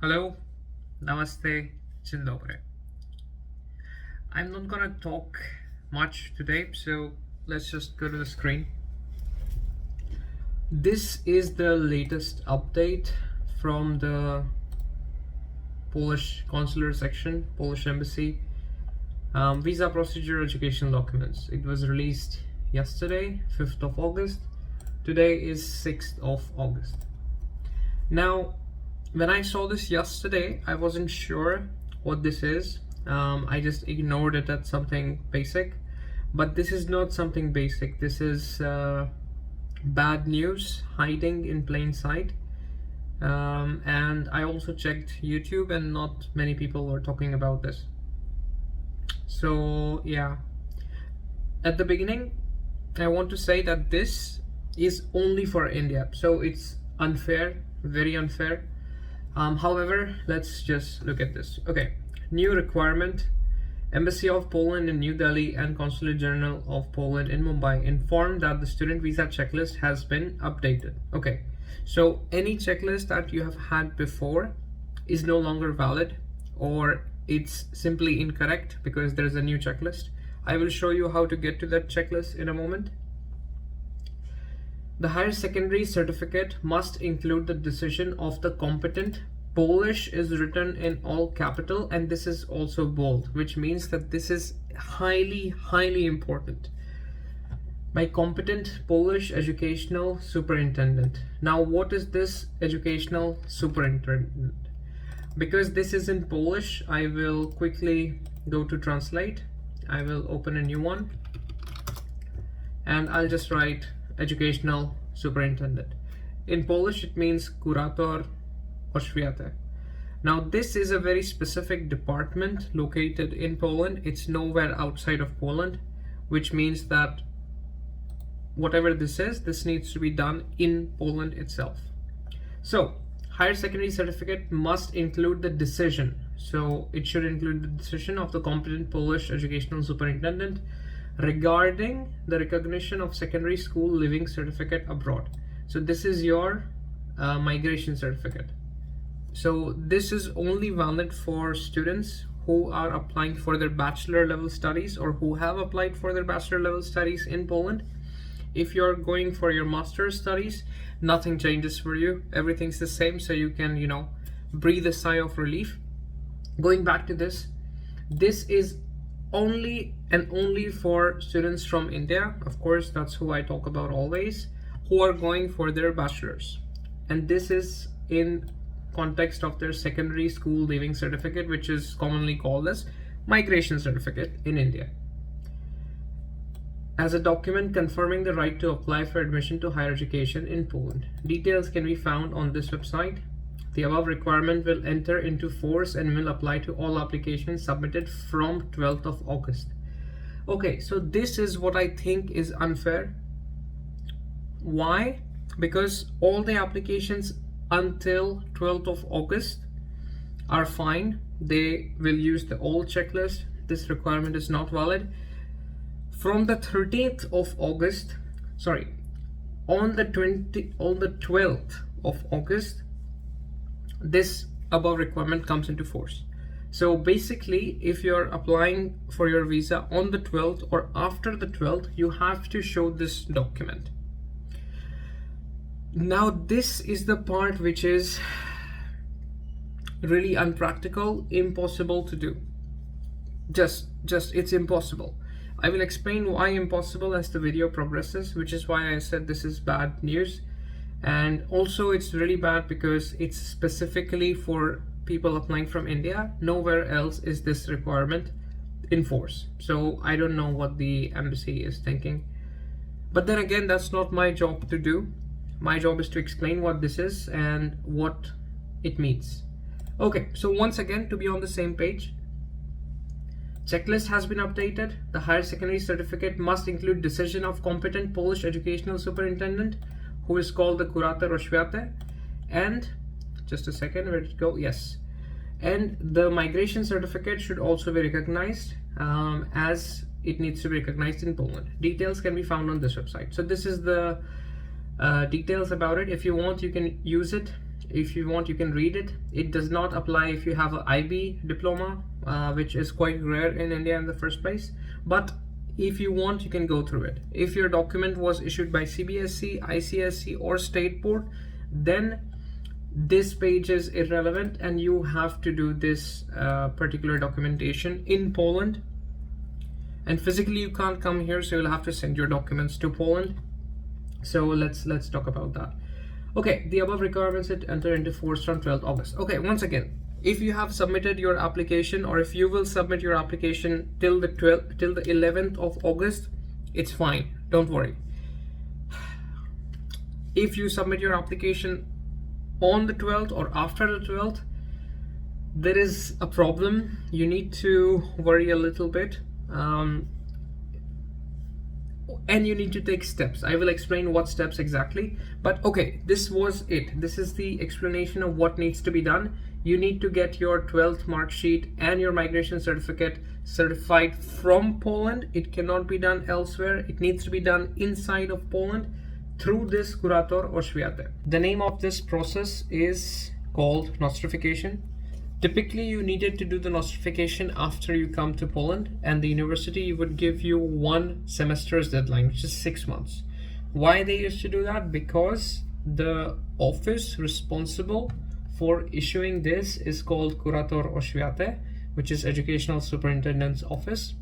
Hello, namaste, dzień dobry. I'm not gonna talk much today, so let's just go to the screen. This is the latest update from the Polish consular section, Polish embassy. Visa procedure education documents. It was released yesterday, 5th of August. Today is 6th of August. Now, when I saw this yesterday, I wasn't sure what this is. I just ignored it as something basic, but this is not something basic. This is bad news hiding in plain sight. And I also checked YouTube, and not many people were talking about this. So yeah, at the beginning, I want to say that this is only for India, so it's unfair, very unfair. However, let's just look at this. Okay, new requirement. Embassy of Poland in New Delhi and Consulate General of Poland in Mumbai informed that the student visa checklist has been updated. Okay, so any checklist that you have had before is no longer valid, or it's simply incorrect because there's a new checklist. I will show you how to get to that checklist in a moment. The higher secondary certificate must include the decision of the competent. Polish is written in all capital, and this is also bold, which means that this is highly important. My competent Polish educational superintendent. Now, what is this educational superintendent? Because this is in Polish, I will quickly go to translate. I will open a new one, and I'll just write educational superintendent. In Polish, it means kurator oświaty. Now, this is a very specific department located in Poland. It's nowhere outside of Poland, which means that whatever this is, this needs to be done in Poland itself. So, higher secondary certificate must include the decision. So, it should include the decision of the competent Polish educational superintendent regarding the recognition of secondary school living certificate abroad. So this is your migration certificate. So this is only valid for students who are applying for their bachelor level studies, or who have applied for their bachelor level studies in Poland. If you're going for your master's studies, nothing changes for you. Everything's the same, so you can, breathe a sigh of relief. Going back to this is only and only for students from India. Of course, that's who I talk about always, who are going for their bachelor's. And this is in context of their secondary school leaving certificate, which is commonly called as migration certificate in India, as a document confirming the right to apply for admission to higher education in Poland. Details can be found on this website. The above requirement will enter into force and will apply to all applications submitted from 12th of August. Okay, so this is what I think is unfair. Why? Because all the applications until 12th of August are fine. They will use the old checklist. This requirement is not valid. From the 13th of August, on the 12th of August, this above requirement comes into force. So basically, if you're applying for your visa on the 12th or after the 12th, you have to show this document. Now, this is the part which is really unpractical, impossible to do. Just it's impossible. I will explain why impossible as the video progresses, which is why I said this is bad news. And also, it's really bad because it's specifically for people applying from India. Nowhere else is this requirement in force. So I don't know what the embassy is thinking. But then again, that's not my job to do. My job is to explain what this is and what it means. Okay, so once again, to be on the same page, checklist has been updated. The higher secondary certificate must include decision of competent Polish educational superintendent, who is called the kurator oświaty, and just a second, where did it go? Yes, and the migration certificate should also be recognized, as it needs to be recognized in Poland. Details can be found on this website. So this is the details about it. If you want, you can use it If you want, you can read it. It does not apply if you have an IB diploma, which is quite rare in India in the first place. But if you want, you can go through it. If your document was issued by CBSE, ICSE or state board, then this page is irrelevant and you have to do this particular documentation in Poland. And physically you can't come here, so you'll have to send your documents to Poland. So let's talk about that. Okay, the above requirements that enter into force from 12th August. Okay, once again, if you have submitted your application, or if you will submit your application till the 11th of August, it's fine, don't worry. If you submit your application on the 12th or after the 12th, there is a problem. You need to worry a little bit. And you need to take steps. I will explain what steps exactly, but okay, this was it. This is the explanation of what needs to be done. You need to get your 12th mark sheet and your migration certificate certified from Poland. It cannot be done elsewhere. It needs to be done inside of Poland through this Kurator Oświaty. The name of this process is called nostrification. Typically, you needed to do the nostrification after you come to Poland, and the university would give you 1 semester's deadline, which is 6 months. Why they used to do that? Because the office responsible for issuing this is called Kurator Oświaty, which is Educational Superintendent's Office.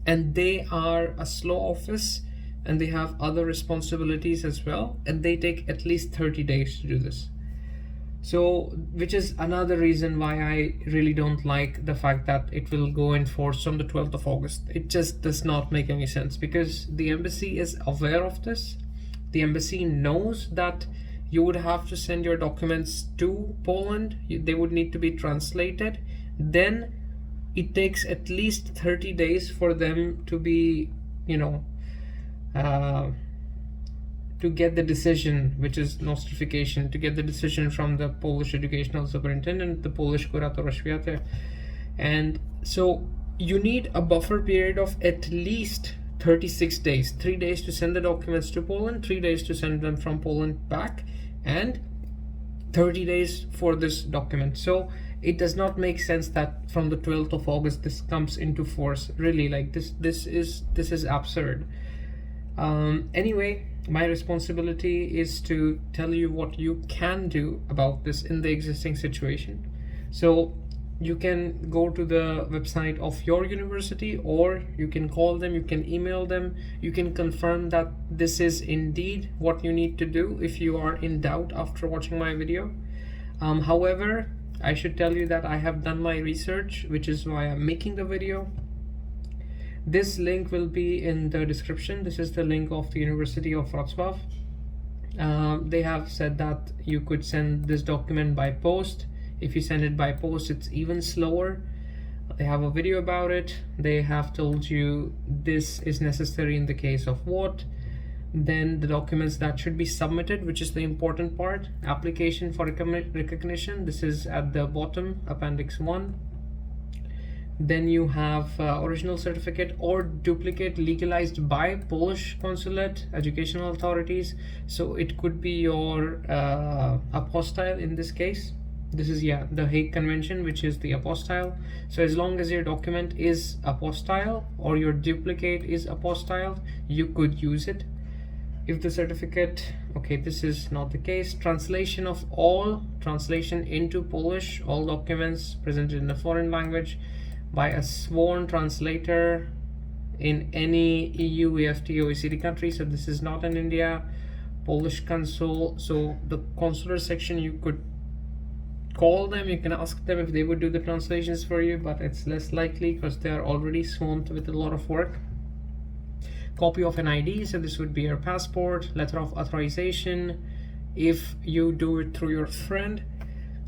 And they are a slow office and they have other responsibilities as well. And they take at least 30 days to do this. So, which is another reason why I really don't like the fact that it will go in force from the 12th of August. It just does not make any sense because the embassy is aware of this. The embassy knows that you would have to send your documents to Poland. They would need to be translated. Then it takes at least 30 days for them to be, to get the decision, which is nostrification, to get the decision from the Polish educational superintendent, the Polish Kurator Oświaty. And so you need a buffer period of at least 36 days, 3 days to send the documents to Poland, 3 days to send them from Poland back, and 30 days for this document. So it does not make sense that from the 12th of August this comes into force. Really, like this is absurd. Anyway, my responsibility is to tell you what you can do about this in the existing situation. So you can go to the website of your university, or you can call them, you can email them, you can confirm that this is indeed what you need to do if you are in doubt after watching my video. However, I should tell you that I have done my research, which is why I'm making the video. This link will be in the description. This is the link of the University of Wrocław. They have said that you could send this document by post. If you send it by post, it's even slower. They have a video about it. They have told you this is necessary in the case of what. Then the documents that should be submitted, which is the important part. Application for recognition. This is at the bottom, Appendix 1. Then you have original certificate or duplicate legalized by Polish consulate, educational authorities. So it could be your apostille in this case. This is the Hague Convention, which is the apostille. So as long as your document is apostille or your duplicate is apostille, you could use it. If the certificate, okay, this is not the case. Translation into Polish, all documents presented in a foreign language by a sworn translator in any EU, EFTA, OECD country. So this is not in India. Polish consul. So the consular section, you could call them, you can ask them if they would do the translations for you, but it's less likely because they are already swamped with a lot of work. Copy of an ID, so this would be your passport, letter of authorization if you do it through your friend.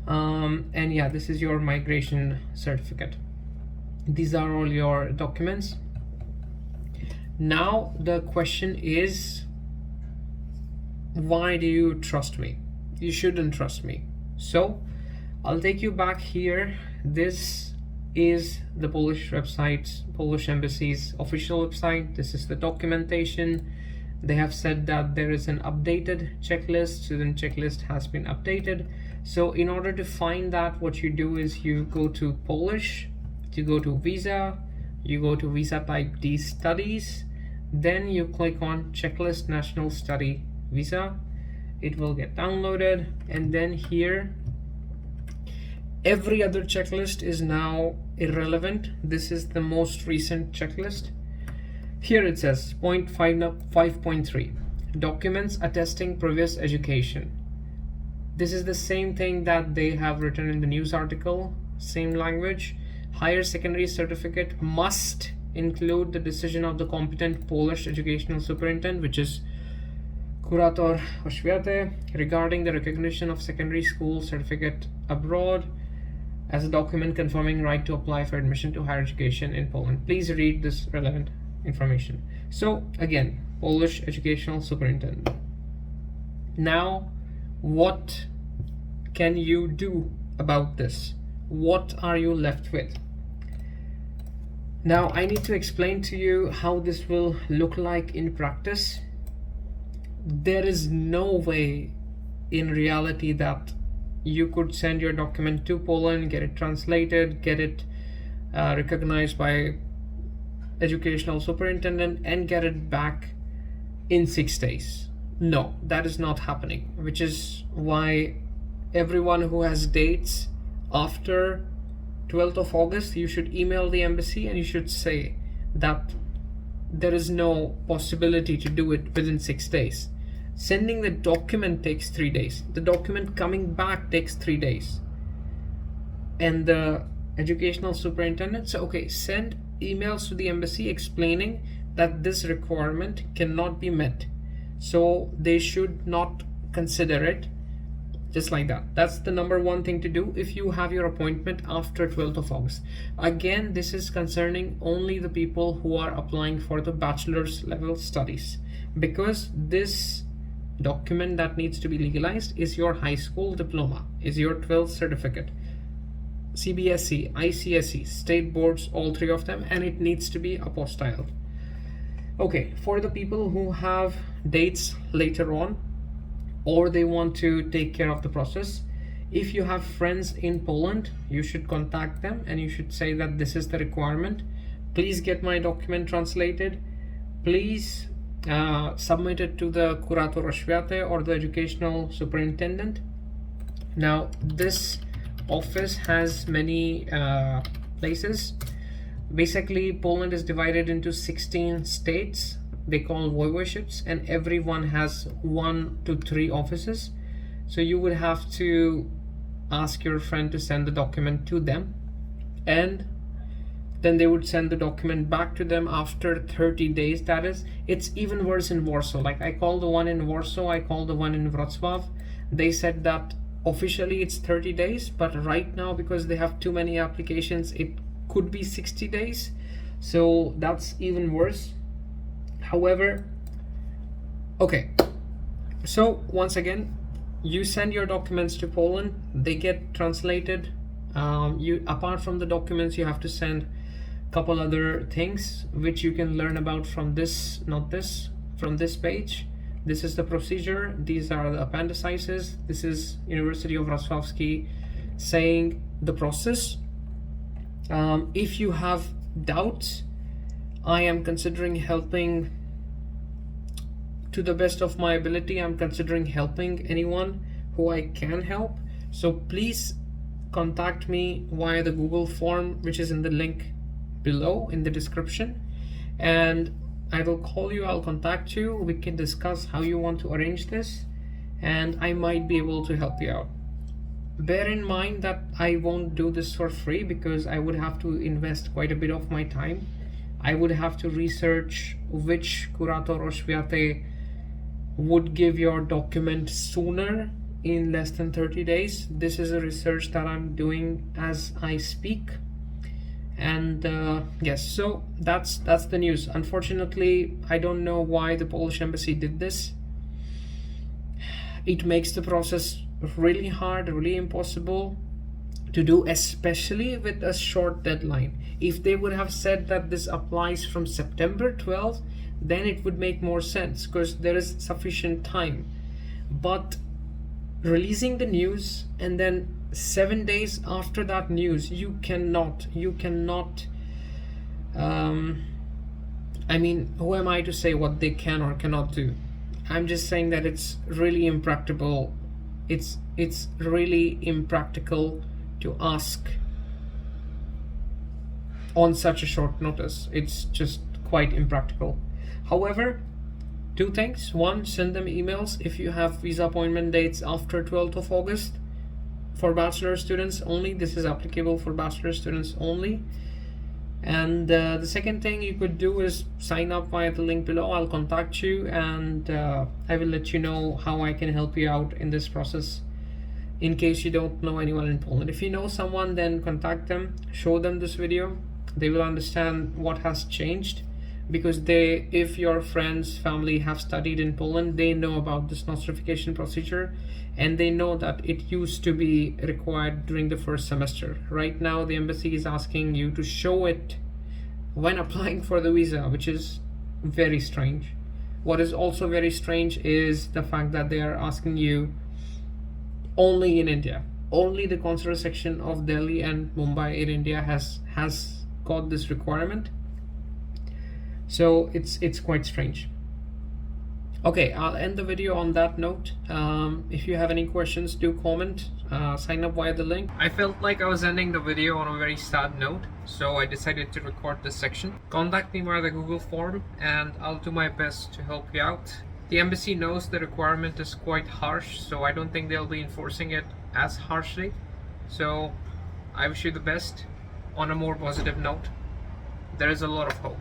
And yeah, this is your migration certificate. These are all your documents. Now the question is, why do you trust me? You shouldn't trust me. So I'll take you back here. This is the Polish website, Polish Embassy's official website. This is the documentation. They have said that there is an updated checklist. So the checklist has been updated. So in order to find that, what you do is you go to Polish, you go to visa, you go to visa type D studies, then you click on checklist national study visa. It will get downloaded, and then here every other checklist is now irrelevant. This is the most recent checklist. Here it says point 5.3 documents attesting previous education. This is the same thing that they have written in the news article, same language. Higher secondary certificate must include the decision of the competent Polish educational superintendent, which is Kurator Oświaty, regarding the recognition of secondary school certificate abroad as a document confirming right to apply for admission to higher education in Poland. Please read this relevant information. So again, Polish educational superintendent. Now, what can you do about this? What are you left with? Now I need to explain to you how this will look like in practice. There is no way in reality that you could send your document to Poland, get it translated, get it recognized by educational superintendent, and get it back in 6 days. No, that is not happening, which is why everyone who has dates after 12th of August, you should email the embassy and you should say that there is no possibility to do it within 6 days. Sending the document takes 3 days. The document coming back takes 3 days. And the educational superintendent said, okay, send emails to the embassy explaining that this requirement cannot be met. So they should not consider it, just like that. That's the number one thing to do if you have your appointment after 12th of August. Again, this is concerning only the people who are applying for the bachelor's level studies, because this document that needs to be legalized is your high school diploma, is your 12th certificate, CBSE, ICSE, state boards, all three of them, and it needs to be apostille. Okay, for the people who have dates later on, or they want to take care of the process, if you have friends in Poland, you should contact them and you should say that this is the requirement. Please get my document translated. Please submit it to the Kurator Oświaty or the educational superintendent. Now, this office has many places. Basically, Poland is divided into 16 states. They call voivodeships, and every one has 1 to 3 offices. So you would have to ask your friend to send the document to them, and then they would send the document back to them after 30 days. That is, it's even worse in Warsaw. Like, I called the one in Warsaw, I called the one in Wrocław. They said that officially it's 30 days, but right now, because they have too many applications, it could be 60 days. So that's even worse. However, okay, so once again, you send your documents to Poland, they get translated. You, apart from the documents, you have to send a couple other things which you can learn about from this, not this, from this page. This is the procedure. These are the appendices. This is University of Wrocławski saying the process. If you have doubts, I am considering helping to the best of my ability. I'm considering helping anyone who I can help. So please contact me via the Google form, which is in the link below in the description, and I will call you, I'll contact you, we can discuss how you want to arrange this, and I might be able to help you out. Bear in mind that I won't do this for free, because I would have to invest quite a bit of my time. I would have to research which Kurator Oświaty would give your document sooner, in less than 30 days. This is a research that I'm doing as I speak. And yes, so that's the news. Unfortunately, I don't know why the Polish embassy did this. It makes the process really hard, really impossible to do, especially with a short deadline. If they would have said that this applies from September 12th, then it would make more sense, because there is sufficient time. But releasing the news, and then 7 days after that news, you cannot I mean, who am I to say what they can or cannot do? I'm just saying that it's really impractical. It's really impractical to ask on such a short notice. It's just quite impractical. However, two things. One, send them emails if you have visa appointment dates after 12th of August for bachelor students only. This is applicable for bachelor students only. And the second thing you could do is sign up via the link below. I'll contact you, and I will let you know how I can help you out in this process in case you don't know anyone in Poland. If you know someone, then contact them, show them this video. They will understand what has changed, because if your friends, family have studied in Poland, they know about this nostrification procedure, and they know that it used to be required during the first semester. Right now, the embassy is asking you to show it when applying for the visa, which is very strange. What is also very strange is the fact that they are asking you only in India. Only the consular section of Delhi and Mumbai in India has got this requirement. So it's quite strange. Okay, I'll end the video on that note. If you have any questions, do comment. Sign up via the link. I felt like I was ending the video on a very sad note, so I decided to record this section. Contact me via the Google form, and I'll do my best to help you out. The embassy knows the requirement is quite harsh, so I don't think they'll be enforcing it as harshly. So I wish you the best. On a more positive note, there is a lot of hope.